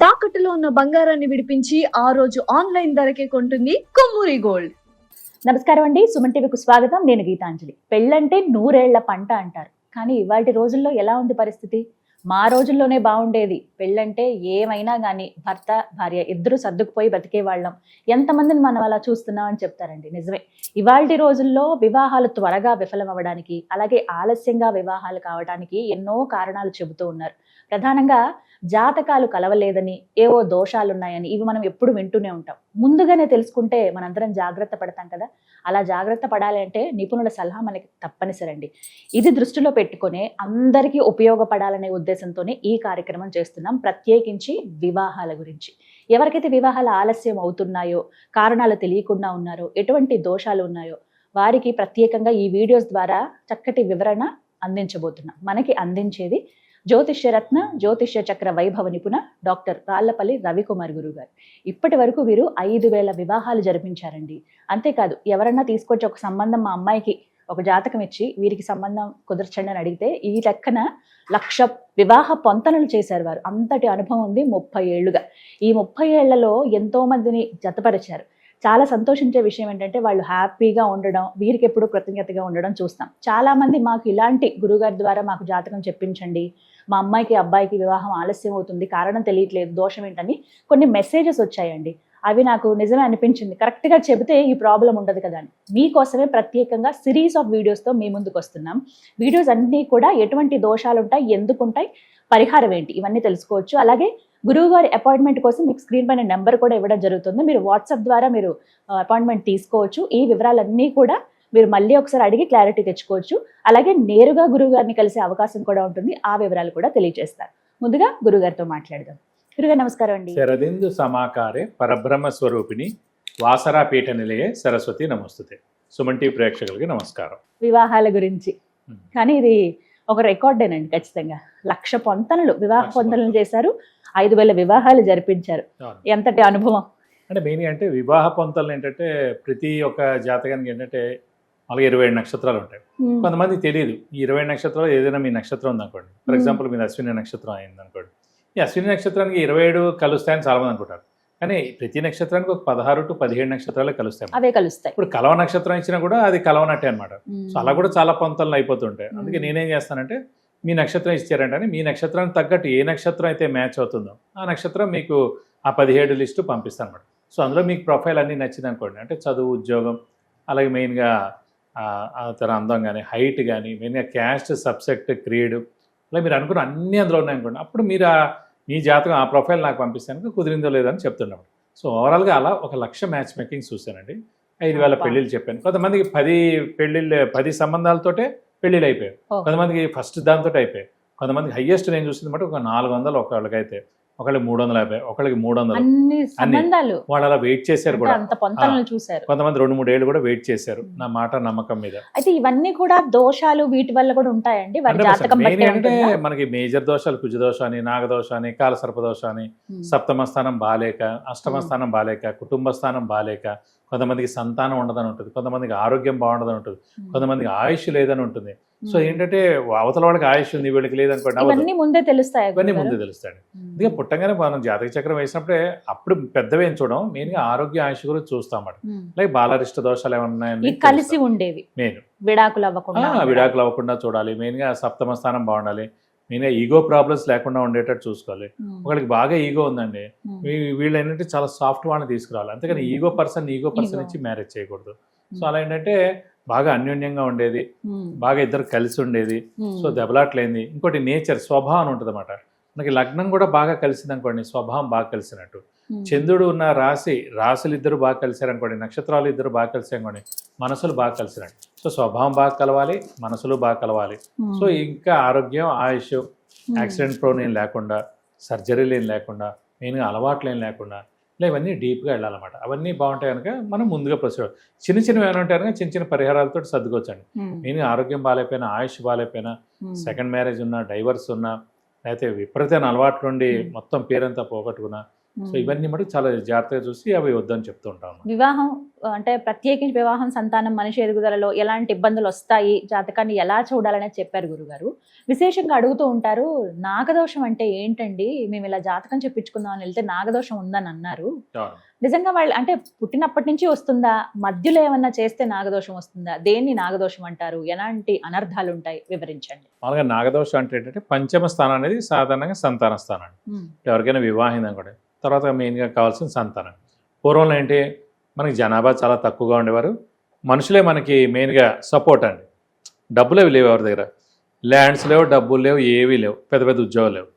తాకట్టులో ఉన్న బంగారాన్ని విడిపించి ఆ రోజు ఆన్లైన్ ధరకే కొంటుంది కొమ్మూరి గోల్డ్. నమస్కారం అండి, సుమన్ టీవీకి స్వాగతం. నేను గీతాంజలి. పెళ్ళంటే నూరేళ్ల పంట అంటారు, కానీ ఇవాళ రోజుల్లో ఎలా ఉంది పరిస్థితి? మా రోజుల్లోనే బాగుండేది. పెళ్ళంటే ఏమైనా కానీ భర్త భార్య ఇద్దరు సర్దుకుపోయి బతికే వాళ్ళం, ఎంతమందిని మనం అలా చూస్తున్నాం అని చెప్తారండి. నిజమే, ఇవాళ రోజుల్లో వివాహాలు త్వరగా విఫలం అవ్వడానికి, అలాగే ఆలస్యంగా వివాహాలు కావడానికి ఎన్నో కారణాలు చెబుతూ ఉన్నారు. ప్రధానంగా జాతకాలు కలవలేదని, ఏవో దోషాలున్నాయని, ఇవి మనం ఎప్పుడు వింటూనే ఉంటాం. ముందుగానే తెలుసుకుంటే మనందరం జాగ్రత్త పడతాం కదా. అలా జాగ్రత్త పడాలి అంటే నిపుణుల సలహా మనకి తప్పనిసరండి. ఇది దృష్టిలో పెట్టుకునే అందరికీ ఉపయోగపడాలనే ఉద్దేశంతోనే ఈ కార్యక్రమం చేస్తున్నాం, ప్రత్యేకించి వివాహాల గురించి. ఎవరికైతే వివాహాలు ఆలస్యం అవుతున్నాయో, కారణాలు తెలియకుండా ఉన్నారో, ఎటువంటి దోషాలు ఉన్నాయో వారికి ప్రత్యేకంగా ఈ వీడియోస్ ద్వారా చక్కటి వివరణ అందించబోతున్నాం. మనకి అందించేది జ్యోతిష్యరత్న జ్యోతిష్య చక్ర వైభవ నిపుణ డాక్టర్ రాళ్లపల్లి రవికుమార్ గురువు గారు. ఇప్పటి వరకు వీరు 5,000 వివాహాలు జరిపించారండి. అంతేకాదు, ఎవరన్నా తీసుకొచ్చి ఒక సంబంధం, మా అమ్మాయికి ఒక జాతకం ఇచ్చి వీరికి సంబంధం కుదర్చండి అని అడిగితే ఈ లెక్కన 1,00,000 వివాహ పొంతనలు చేశారు వారు. అంతటి అనుభవం ఉంది 30 ఏళ్లుగా. ఈ 30 ఏళ్లలో ఎంతో మందిని జతపరిచారు. చాలా సంతోషించే విషయం ఏంటంటే వాళ్ళు హ్యాపీగా ఉండడం, వీరికి ఎప్పుడు కృతజ్ఞతగా ఉండడం చూస్తాం. చాలా మంది మాకు ఇలాంటి గురుగారి ద్వారా మాకు జాతకం చెప్పించండి, మా అమ్మాయికి అబ్బాయికి వివాహం ఆలస్యం అవుతుంది, కారణం తెలియట్లేదు, దోషం ఏంటని కొన్ని మెసేజెస్ వచ్చాయండి. అవి నాకు నిజమే అనిపించింది. కరెక్ట్గా చెబితే ఈ ప్రాబ్లం ఉండదు కదా అని మీకోసమే ప్రత్యేకంగా సిరీస్ ఆఫ్ వీడియోస్తో మీ ముందుకు వస్తున్నాం. వీడియోస్ అన్నీ కూడా ఎటువంటి దోషాలు ఉంటాయి, ఎందుకు ఉంటాయి, పరిహారం ఏంటి, ఇవన్నీ తెలుసుకోవచ్చు. అలాగే గురువుగారి అపాయింట్మెంట్ కోసం మీకు స్క్రీన్ పైన నెంబర్ కూడా ఇవ్వడం జరుగుతుంది. మీరు వాట్సాప్ ద్వారా మీరు అపాయింట్మెంట్ తీసుకోవచ్చు. ఈ వివరాలన్నీ కూడా మీరు మళ్ళీ ఒకసారి అడిగి క్లారిటీ తెచ్చుకోవచ్చు. అలాగే నేరుగా గురువుగారిని కలిసే అవకాశం కూడా ఉంటుంది. ఆ వివరాలు కూడా తెలియజేస్తారు. ముందుగా గురుగారితో మాట్లాడదాం. గురుగారు నమస్కారం అండి. శరదిందు సమాకారే పరబ్రహ్మ స్వరూపిణి వాసరా పీఠ నిలయే సరస్వతి నమస్తుతే. సుమన్ టీవీ ప్రేక్షకులకి నమస్కారం. వివాహాల గురించి కానీ ఇది ఒక రికార్డేనండి. ఖచ్చితంగా 1,00,000 పొంతనలు, వివాహ పొంతనలు చేశారు, 5,000 వివాహాలు జరిపించారు. ఎంతటి అనుభవం అంటే మెయిన్ అంటే వివాహ పొంతలు ఏంటంటే ప్రతి ఒక్క జాతకానికి ఏంటంటే అలాగే 27 నక్షత్రాలు ఉంటాయి. కొంతమంది తెలియదు ఈ 27 నక్షత్రాలు ఏదైనా మీ నక్షత్రం ఉందనుకోండి. ఫర్ ఎగ్జాంపుల్ మీది అశ్విని నక్షత్రం అయింది అనుకోండి. ఈ అశ్విని నక్షత్రానికి 27 కలుస్తాయని చాలా మంది అనుకుంటారు. కానీ ప్రతి నక్షత్రానికి ఒక 16 to 17 నక్షత్రాలు కలుస్తాయి. అవే కలుస్తాయి. ఇప్పుడు కలవ నక్షత్రం ఇచ్చినా కూడా అది కలవనట్టే అనమాట. సో అలా కూడా చాలా పొంతలు అయిపోతుంటాయి. అందుకే నేనేం చేస్తానంటే మీ నక్షత్రం ఇచ్చారంటే మీ నక్షత్రానికి తగ్గట్టు ఏ నక్షత్రం అయితే మ్యాచ్ అవుతుందో ఆ నక్షత్రం మీకు ఆ 17 లిస్టు పంపిస్తాను అనమాట. సో అందులో మీకు ప్రొఫైల్ అన్నీ నచ్చింది అనుకోండి, అంటే చదువు, ఉద్యోగం, అలాగే మెయిన్గా తన అందం కానీ, హైట్ కానీ, మెయిన్గా క్యాస్ట్, సబ్సెక్ట్, క్రీడ్, అలా మీరు అనుకున్న అన్నీ అందులో ఉన్నాయనుకోండి. అప్పుడు మీరు మీ జాతకం ఆ ప్రొఫైల్ నాకు పంపిస్తాను, కుదిరిందో లేదని చెప్తున్నాం. సో ఓవరాల్గా అలా 1,00,000 మ్యాచ్ మేకింగ్ చూశానండి. 5,000 పెళ్ళిళ్ళు చెప్పాను. కొంతమందికి 10 సంబంధాలతోటే పెళ్ళిళ్ళు అయిపోయాయి. కొంతమందికి ఫస్ట్ దాంతో అయిపోయాయి. కొంతమందికి హైయెస్ట్ నేను చూసింది మాట ఒక 400, ఒకళ్ళకైతే ఒకళ్ళకి 350, ఒకళ్ళకి 300. వాళ్ళు అలా వెయిట్ చేశారు కూడా. కొంతమంది 2-3 ఏళ్ళు కూడా వెయిట్ చేశారు నా మాట నమ్మకం మీద. అయితే ఇవన్నీ కూడా దోషాలు వీటి వల్ల కూడా ఉంటాయండి. అంటే మనకి మేజర్ దోషాలు కుజ దోషాన్ని, నాగదోషాన్ని, కాలసర్పదోషాన్ని, సప్తమ స్థానం బాలేక, అష్టమ స్థానం బాలేక, కుటుంబ స్థానం బాలేక, కొంతమందికి సంతానం ఉండదని ఉంటుంది, కొంతమందికి ఆరోగ్యం బాగుండదని ఉంటుంది, కొంతమందికి ఆయుష్ లేదని ఉంటుంది. సో ఏంటంటే అవతల వాళ్ళకి ఆయుష్ ఉంది, వీళ్ళకి లేదనుకోండి, ఇవన్నీ ముందే తెలుస్తాయి. అందుకే పుట్టంగానే మనం జాతక చక్రం వేసినప్పుడే అప్పుడు పెద్దవేం చూడడం, మెయిన్ గా ఆరోగ్య ఆయుష్ గురించి చూస్తాం. లైక్ బాలరిష్ట దోషాలు ఏమన్నాయని కలిసి ఉండేవి, మెయిన్ విడాకులు అవ్వకుండా చూడాలి. మెయిన్ గా సప్తమ స్థానం బాగుండాలి. మెయిన్గా ఈగో ప్రాబ్లమ్స్ లేకుండా ఉండేటట్టు చూసుకోవాలి. ఒకరికి బాగా ఈగో ఉందండి, వీళ్ళు ఏంటంటే చాలా సాఫ్ట్ వాళ్ళని తీసుకురావాలి. అంతేకాని ఈగో పర్సన్ ఇచ్చి మ్యారేజ్ చేయకూడదు. సో అలా ఏంటంటే బాగా అన్యోన్యంగా ఉండేది, బాగా ఇద్దరు కలిసి ఉండేది. సో దెబ్బలాట్లేంది. ఇంకోటి నేచర్, స్వభావం ఉంటుంది అన్నమాట. మనకి లగ్నం కూడా బాగా కలిసింది అనుకోండి, స్వభావం బాగా కలిసినట్టు. చంద్రుడు ఉన్న రాశులు ఇద్దరు బాగా కలిసారనుకోండి, నక్షత్రాలు ఇద్దరు బాగా కలిసారనుకోండి, మనసులు బాగా కలిసినట్టు. సో స్వభావం బాగా కలవాలి, మనసులు బాగా కలవాలి. సో ఇంకా ఆరోగ్యం, ఆయుష్, యాక్సిడెంట్ ప్రోన్ ఏం లేకుండా, సర్జరీలు ఏం లేకుండా, మెయిన్గా అలవాట్లు ఏం లేకుండా, ఇలా ఇవన్నీ డీప్గా వెళ్ళాలన్నమాట. అవన్నీ బాగుంటాయి కనుక మనం ముందుగా ప్రొసీడ్. చిన్న ఏమైనా ఉంటాయి కనుక చిన్న పరిహారాలతో సర్దుకోవచ్చండి. మెయిన్గా ఆరోగ్యం బాగాలేకపోయినా, ఆయుష్ బాగాలేకపోయినా, సెకండ్ మ్యారేజ్ ఉన్నా, డైవర్స్ ఉన్నా, లేకపోతే విపరీతమైన అలవాట్ల నుండి మొత్తం పేరంతా పోగొట్టుకున్నా, సో ఇవన్నీ మటుకు చాలా జాగ్రత్తగా చూసి అవి వద్దని చెప్తూ ఉంటాం. వివాహం అంటే ప్రత్యేకించి వివాహం, సంతానం, మనిషి ఎదుగుదలలో ఎలాంటి ఇబ్బందులు వస్తాయి, జాతకాన్ని ఎలా చూడాలనేది చెప్పారు గురుగారు. విశేషంగా అడుగుతూ ఉంటారు, నాగదోషం అంటే ఏంటండి, మేము ఇలా జాతకం చెప్పించుకుందాం అని వెళ్తే నాగదోషం ఉందని అన్నారు. నిజంగా వాళ్ళు అంటే పుట్టినప్పటి నుంచి వస్తుందా, మధ్యలో ఏమన్నా చేస్తే నాగదోషం వస్తుందా, దేన్ని నాగదోషం అంటారు, ఎలాంటి అనర్థాలు ఉంటాయి, వివరించండి. మామూలుగా నాగదోషం అంటే ఏంటంటే పంచమ స్థానం అనేది సాధారణంగా సంతాన స్థానం. ఎవరికైనా వివాహం కూడా తర్వాత మెయిన్గా కావాల్సిన సంతానం. పూర్వంలో ఏంటి, మనకి జనాభా చాలా తక్కువగా ఉండేవారు, మనుషులే మనకి మెయిన్గా సపోర్ట్ అండి. డబ్బులు లేవు ఎవరి దగ్గర, ల్యాండ్స్ లేవు, డబ్బులు లేవు, ఏవీ లేవు, పెద్ద పెద్ద ఉద్యోగాలు లేవు,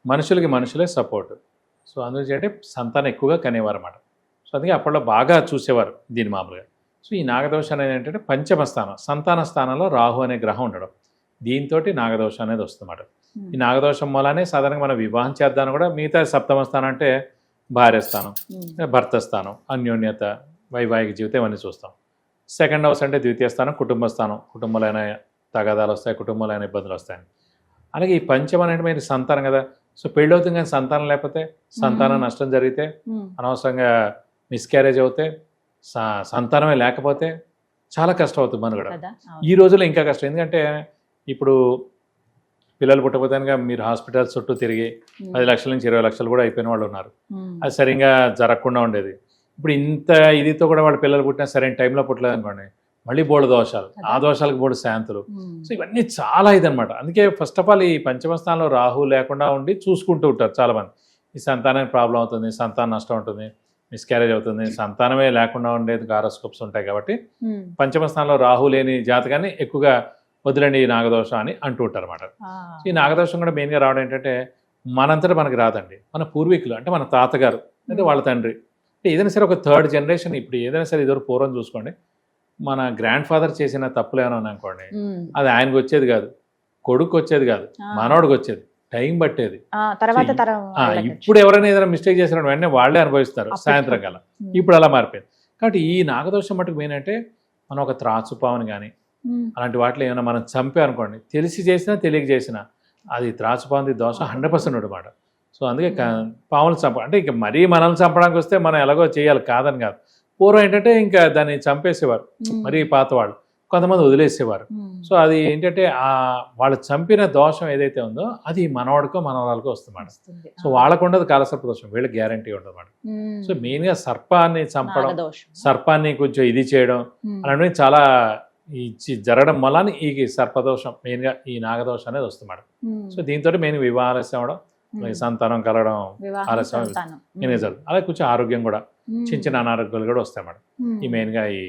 మనుషులే సపోర్ట్. సో అందుకే అంటే సంతానం ఎక్కువగా కనేవారు అన్నమాట. సో అందుకే అప్పట్లో బాగా చూసేవారు దీని మామూలుగా. సో ఈ నాగదోషం అనేది ఏంటంటే పంచమ స్థానం, సంతాన స్థానంలో రాహు అనే గ్రహం ఉండడం, దీంతో నాగదోషం అనేది వస్తుందన్నమాట. ఈ నాగదోషం మూలానే సాధారణంగా మనం వివాహం చేద్దాం కూడా మిగతా సప్తమ స్థానం అంటే భార్య స్థానం, భర్త స్థానం, అన్యోన్యత, వైవాహిక జీవితం ఇవన్నీ చూస్తాం. సెకండ్ హౌస్ అంటే ద్వితీయ స్థానం, కుటుంబ స్థానం, కుటుంబాలైన తగాదాలు వస్తాయి, కుటుంబాలైన ఇబ్బందులు వస్తాయి. అలాగే ఈ పంచం అనేది మీరు సంతానం కదా, సో పెళ్ళి అవుతుంది కానీ సంతానం లేకపోతే, సంతానం నష్టం జరిగితే, అనవసరంగా మిస్క్యారేజ్ అవుతే, సంతానమే లేకపోతే చాలా కష్టం అవుతుంది మనకు కూడా. ఈ రోజుల్లో ఇంకా కష్టం, ఎందుకంటే ఇప్పుడు పిల్లలు పుట్టకపోతే మీరు హాస్పిటల్స్ చుట్టూ తిరిగి 10 లక్షల నుంచి 20 లక్షలు కూడా అయిపోయిన వాళ్ళు ఉన్నారు. అది సరిగ్గా జరగకుండా ఉండేది. ఇప్పుడు ఇంత ఇదితో కూడా వాళ్ళ పిల్లలు పుట్టినా సరైన టైంలో పుట్టలేదు అనుకోండి, మళ్ళీ బోర్డు దోషాలు, ఆ దోషాలకు బోర్డు శాంతులు. సో ఇవన్నీ చాలా ఇదనమాట. అందుకే ఫస్ట్ ఆఫ్ ఆల్ ఈ పంచమ స్థానంలో రాహు లేకుండా ఉండి చూసుకుంటూ ఉంటారు చాలామంది. ఈ సంతానానికి ప్రాబ్లం అవుతుంది, సంతానం నష్టం ఉంటుంది, మిస్క్యారేజ్ అవుతుంది, సంతానమే లేకుండా ఉండేది హారోస్కోప్స్ ఉంటాయి. కాబట్టి పంచమ స్థానంలో రాహు లేని జాతకాన్ని ఎక్కువగా వదిలేండి ఈ నాగదోషం అని అంటూ ఉంటారు అన్నమాట. ఈ నాగదోషం కూడా మెయిన్గా రావడం ఏంటంటే మనంతటా మనకి రాదండి, మన పూర్వీకులు అంటే మన తాతగారు అంటే వాళ్ళ తండ్రి, అంటే ఏదైనా సరే ఒక థర్డ్ జనరేషన్. ఇప్పుడు ఏదైనా సరే ఇదివరకు పూర్వం చూసుకోండి, మన గ్రాండ్ ఫాదర్ చేసిన తప్పులు ఏమైనా ఉన్నాయనుకోండి, అది ఆయనకు వచ్చేది కాదు, కొడుకు వచ్చేది కాదు, మనవడికి వచ్చేది, టైం పట్టేది. ఇప్పుడు ఎవరైనా ఏదైనా మిస్టేక్ చేసిన వెంటనే వాళ్ళే అనుభవిస్తారు సాయంత్రం కల్లా. ఇప్పుడు అలా మారిపోయింది. కాబట్టి ఈ నాగదోషం మటుకు మెయిన్ అంటే మనం ఒక త్రాచుపావుని కానీ అలాంటి వాటిలో ఏమైనా మనం చంపే అనుకోండి, తెలిసి చేసినా తెలియక చేసినా అది త్రాచుపావుని దోషం 100% అనమాట. సో అందుకే పాములు అంటే ఇక మరీ మనల్ని చంపడానికి వస్తే మనం ఎలాగో చేయాలి, కాదని కాదు. పూర్వం ఏంటంటే ఇంకా దాన్ని చంపేసేవారు, మరీ పాత వాళ్ళు, కొంతమంది వదిలేసేవారు. సో అది ఏంటంటే వాళ్ళు చంపిన దోషం ఏదైతే ఉందో అది మనవాడికో మనవరాలకో వస్తుందన్నమాట. సో వాళ్ళకు ఉండదు కాలసర్ప దోషం, వీళ్ళకి గ్యారంటీ ఉంటుంది అన్నమాట. సో మెయిన్గా సర్పాన్ని చంపడం, సర్పాన్ని కొంచెం ఇది చేయడం అలాంటివి చాలా జరగడం వల్ల ఈ సర్పదోషం మెయిన్గా ఈ నాగదోషం అనేది వస్తుందన్నమాట. సో దీంతో మెయిన్ వివాహ ఆలస్యం అవడం, సంతానం కలగడం ఆలస్యం జరుగుతుంది. అలాగే కొంచెం ఆరోగ్యం కూడా చిన్న చిన్న అనారోగ్యాలు కూడా వస్తాయి అన్నమాట ఈ మెయిన్గా ఈ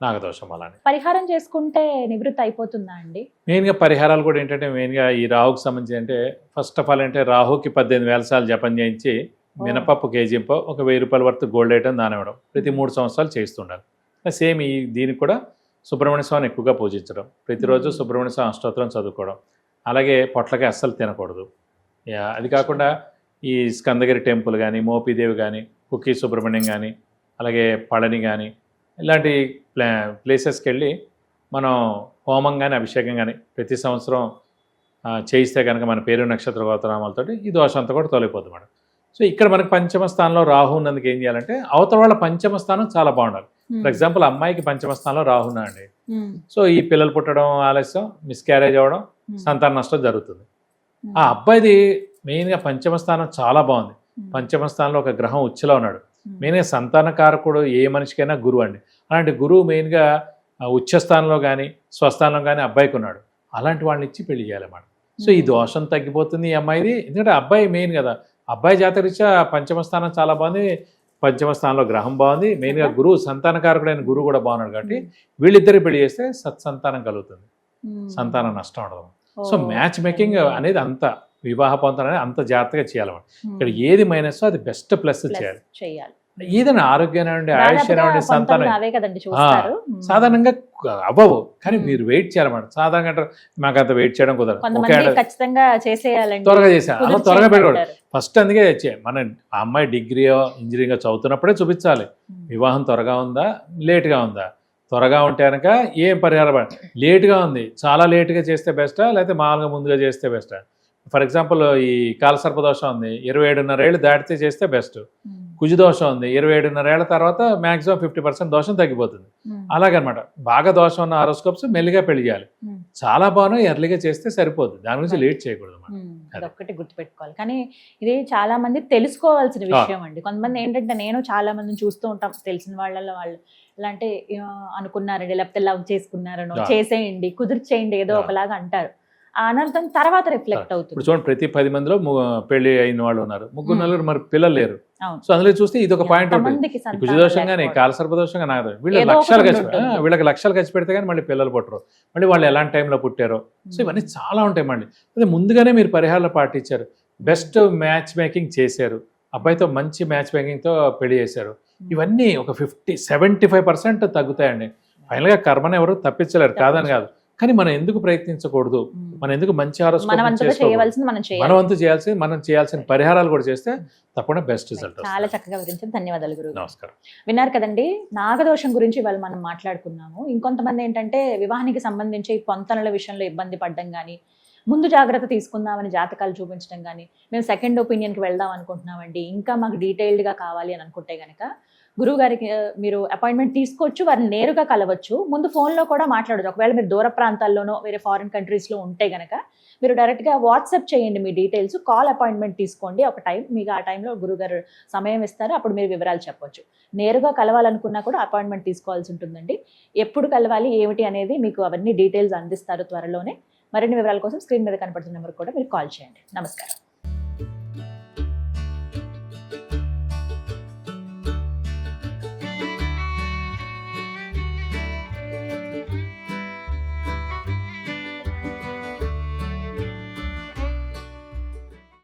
నాగదోషం వల్ల. పరిహారం చేసుకుంటే నివృత్తి అయిపోతుందా అండి? మెయిన్గా పరిహారాలు కూడా ఏంటంటే మెయిన్గా ఈ రాహుకి సంబంధించి అంటే ఫస్ట్ ఆఫ్ ఆల్ అంటే రాహుకి 18,000 సార్లు జపం చేయించి మినపప్పు కేజీంపో ఒక 1,000 రూపాయల వరకు గోల్డ్ ఐటమ్ దాని ఇవ్వడం ప్రతి 3 సంవత్సరాలు చేస్తుండాలి. సేమ్ ఈ దీనికి కూడా సుబ్రహ్మణ్య స్వామిని ఎక్కువగా పూజించడం, ప్రతిరోజు సుబ్రహ్మణ్య స్వామి అష్టోత్తరం చదువుకోవడం, అలాగే పొట్లకి అస్సలు తినకూడదు. అది కాకుండా ఈ స్కందగిరి టెంపుల్ కానీ, మోపిదేవి కానీ, కుక్కీ సుబ్రహ్మణ్యం కానీ, అలాగే పళని కానీ ఇలాంటి ప్లేసెస్కి వెళ్ళి మనం హోమం కానీ అభిషేకం కానీ ప్రతి సంవత్సరం చేయిస్తే కనుక మన పేరు నక్షత్ర గోత్రనామాలతో ఈ దోషం అంతా కూడా తొలగిపోతుంది మేడం. సో ఇక్కడ మనకి పంచమ స్థానంలో రాహు ఉన్నందుకు ఏం చేయాలంటే అవతల వాళ్ళ పంచమ స్థానం చాలా బాగుండాలి. ఫర్ ఎగ్జాంపుల్ అమ్మాయికి పంచమ స్థానంలో రాహు ఉన్నాడండి, సో ఈ పిల్లలు పుట్టడం ఆలస్యం, మిస్క్యారేజ్ అవ్వడం, సంతాన నష్టం జరుగుతుంది. ఆ అబ్బాయిది మెయిన్గా పంచమ స్థానం చాలా బాగుంది, పంచమ స్థానంలో ఒక గ్రహం ఉచ్చులో ఉన్నాడు. మెయిన్గా సంతానకారకుడు ఏ మనిషికైనా గురువు అండి. అలాంటి గురువు మెయిన్గా ఉచ్చస్థానంలో కానీ స్వస్థానంలో కానీ అబ్బాయికి ఉన్నాడు. అలాంటి వాళ్ళని ఇచ్చి పెళ్లి చేయాలన్నమాట. సో ఈ దోషం తగ్గిపోతుంది ఈ అమ్మాయిది, ఎందుకంటే అబ్బాయి మెయిన్ కదా, అబ్బాయి జాతకరీత్యా పంచమ స్థానం చాలా బాగుంది, పంచమ స్థానంలో గ్రహం బాగుంది, మెయిన్గా గురువు సంతానకారకుడైన గురువు కూడా బాగున్నాడు. కాబట్టి వీళ్ళిద్దరు పెళ్లి చేస్తే సత్సంతానం కలుగుతుంది, సంతానం నష్టం ఉండదు. సో మ్యాచ్ మేకింగ్ అనేది అంత వివాహ పొందడం అనేది అంత జాగ్రత్తగా చేయాలన్నమాట. ఇక్కడ ఏది మైనస్ అది బెస్ట్ ప్లస్ చేయాలి. ఏదైనా ఆరోగ్యం అండి, ఆయుష్ అండి, సంతానం సాధారణంగా అవ్వవు, కానీ మీరు వెయిట్ చేయాలన్నమాట. సాధారణంగా మాకు అంత వెయిట్ చేయడం కుదరదు, త్వరగా చేసేయాలి, అలా త్వరగా పెట్టుకోండి ఫస్ట్. అందుకే మన అమ్మాయి డిగ్రీయో ఇంజనీరింగ్ చదువుతున్నప్పుడే చూపించాలి వివాహం త్వరగా ఉందా లేట్గా ఉందా. త్వరగా ఉంటే కనుక ఏం పరిహారం, లేట్గా ఉంది చాలా లేట్గా చేస్తే బెస్టా లేకపోతే మామూలుగా ముందుగా చేస్తే బెస్టా. ఫర్ ఎగ్జాంపుల్ ఈ కాలసర్పదోషం ఉంది, 27.5 ఏళ్ళు దాటితే చేస్తే బెస్ట్, కుజు దోషం ఉంది 27.5 ఏళ్ల తర్వాత మాక్సిమం 50% దోషం తగ్గిపోతుంది. అలాగనమాట. బాగా దోషం ఉన్న హారోస్కోప్స్ మెల్లిగా పెళ్లి చేయాలి. చాలా బాగా ఎర్లీగా చేస్తే సరిపోతుంది, దాని గురించి లేట్ చేయకూడదు. అదొక్కటి గుర్తుపెట్టుకోవాలి. కానీ ఇది చాలా మంది తెలుసుకోవాల్సిన విషయం అండి. కొంతమంది ఏంటంటే, నేను చాలా మందిని చూస్తూ ఉంటాం, తెలిసిన వాళ్ళలో వాళ్ళు ఎలా అంటే అనుకున్నారండి, లేకపోతే లవ్ చేసుకున్నారనో, చేసేయండి, కుదిర్చేయండి, ఏదో ఒకలాగా అంటారు. ఆ అనర్థం తర్వాత రిఫ్లెక్ట్ అవుతుంది. ఇప్పుడు చూడండి, ప్రతి 10 మందిలో పెళ్లి అయిన వాళ్ళు ఉన్నారు, 3-4 మరి పిల్లలు లేరు. సో అందులో చూస్తే ఇది ఒక పాయింట్ ఉంటుంది. కుజదోషం కానీ కాలసర్పదోషం కానీ నాకు వీళ్ళకి లక్షలు ఖర్చు పెడితే కానీ మళ్ళీ పిల్లలు పుట్టరు, మళ్ళీ వాళ్ళు ఎలాంటి టైంలో పుట్టారో. సో ఇవన్నీ చాలా ఉంటాయి. మళ్ళీ అదే ముందుగానే మీరు పరిహారాలు పాటించారు, బెస్ట్ మ్యాచ్ మేకింగ్ చేశారు, అబ్బాయితో మంచి మ్యాచ్ మేకింగ్తో పెళ్లి చేశారు, ఇవన్నీ ఒక 75% తగ్గుతాయండి. ఫైనల్గా కర్మను ఎవరు తప్పించలేరు, కాదని కాదు. కానీ మనం ఎందుకు ప్రయత్నించకూడదు? మనం ఎందుకు మంచి హారోస్కోప్ మనం చేయాల్సిన పరిహారాలు కూడా చేస్తే తప్పకుండా బెస్ట్ రిజల్ట్. చాలా చక్కగా వివరించారు, ధన్యవాదాలు గురువు. నమస్కారం. విన్నారు కదండి, నాగదోషం గురించి వాళ్ళు మనం మాట్లాడుకున్నాము. ఇంకొంతమంది ఏంటంటే వివాహానికి సంబంధించి పొంతనల విషయంలో ఇబ్బంది పడ్డం కానీ, ముందు జాగ్రత్త తీసుకుందామని జాతకాలు చూపించడం కానీ, మేము సెకండ్ ఒపీనియన్కి వెళ్దాం అనుకుంటున్నామండి, ఇంకా మాకు డీటెయిల్డ్గా కావాలి అని అనుకుంటే కనుక గురువు గారికి మీరు అపాయింట్మెంట్ తీసుకోవచ్చు, వారిని నేరుగా కలవచ్చు, ముందు ఫోన్లో కూడా మాట్లాడచ్చు. ఒకవేళ మీరు దూర ప్రాంతాల్లోనో వేరే ఫారిన్ కంట్రీస్లో ఉంటే కనుక మీరు డైరెక్ట్గా వాట్సాప్ చేయండి మీ డీటెయిల్స్, కాల్ అపాయింట్మెంట్ తీసుకోండి ఒక టైం, మీకు ఆ టైంలో గురువుగారు సమయం ఇస్తారు, అప్పుడు మీరు వివరాలు చెప్పొచ్చు. నేరుగా కలవాలనుకున్నా కూడా అపాయింట్మెంట్ తీసుకోవాల్సి ఉంటుందండి. ఎప్పుడు కలవాలి ఏమిటి అనేది మీకు అవన్నీ డీటెయిల్స్ అందిస్తారు త్వరలోనే. మరిన్ని వివరాల కోసం స్క్రీన్ మీద కనపడుతున్న నెంబర్ కూడా మీరు కాల్ చేయండి. నమస్కారం.